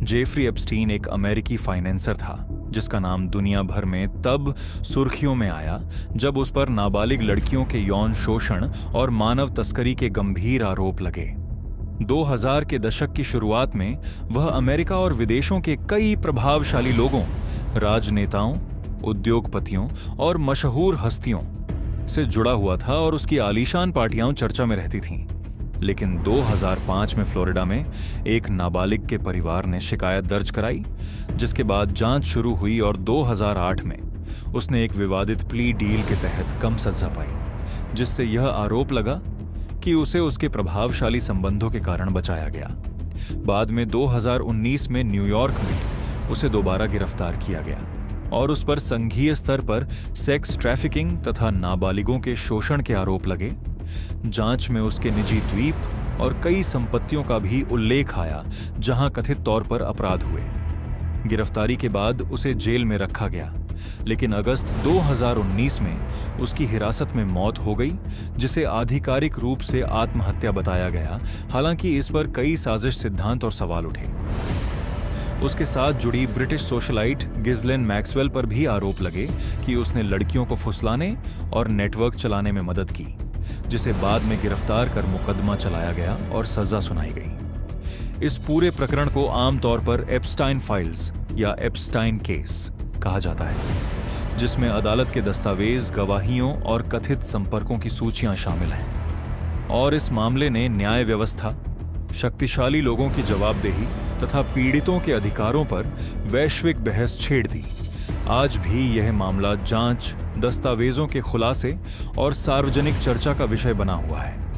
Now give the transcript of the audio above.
Jeffrey Epstein एक अमेरिकी financer था जिसका नाम दुनिया भर में तब सुर्खियों में आया जब उस पर नाबालिग लड़कियों के यौन शोषण और मानव तस्करी के गंभीर आरोप लगे। 2000 के दशक की शुरुआत में वह अमेरिका और विदेशों के कई प्रभावशाली लोगों, राजनेताओं, उद्योगपतियों और मशहूर हस्तियों से जुड़ा हुआ था और उसकी आलीशान पार्टियां चर्चा में रहती थीं। लेकिन 2005 में फ्लोरिडा में एक नाबालिग के परिवार ने शिकायत दर्ज कराई, जिसके बाद जांच शुरू हुई और 2008 में उसने एक विवादित प्ली डील के तहत कम सजा पाई, जिससे यह आरोप लगा कि उसे उसके प्रभावशाली संबंधों के कारण बचाया गया। बाद में 2019 में न्यूयॉर्क में उसे दोबारा गिरफ्तार किया गया और उस पर संघीय स्तर पर सेक्स ट्रैफिकिंग तथा नाबालिगों के शोषण के आरोप लगे। जांच में उसके निजी द्वीप और कई संपत्तियों का भी उल्लेख आया जहां कथित तौर पर अपराध हुए। गिरफ्तारी के बाद उसे जेल में रखा गया, लेकिन अगस्त 2019 में उसकी हिरासत में मौत हो गई, जिसे आधिकारिक रूप से आत्महत्या बताया गया। हालांकि इस पर कई साजिश सिद्धांत और सवाल उठे। उसके साथ जुड़ी ब्रिटिश सोशलाइट गिज़लेन मैक्सवेल पर भी आरोप लगे कि उसने लड़कियों को फुसलाने और नेटवर्क चलाने में मदद की, जिसे बाद में गिरफ्तार कर मुकदमा चलाया गया और सजा सुनाई गई। इस पूरे प्रकरण को आमतौर पर एप्स्टाइन फाइल्स या एप्स्टाइन केस कहा जाता है, जिसमें अदालत के दस्तावेज, गवाहियों और कथित संपर्कों की सूचियां शामिल हैं। और इस मामले ने न्याय व्यवस्था, शक्तिशाली लोगों की जवाबदेही तथा पीड़ितों के अधिकारों पर वैश्विक बहस छेड़ दी। आज भी यह मामला जांच, दस्तावेजों के खुलासे और सार्वजनिक चर्चा का विषय बना हुआ है।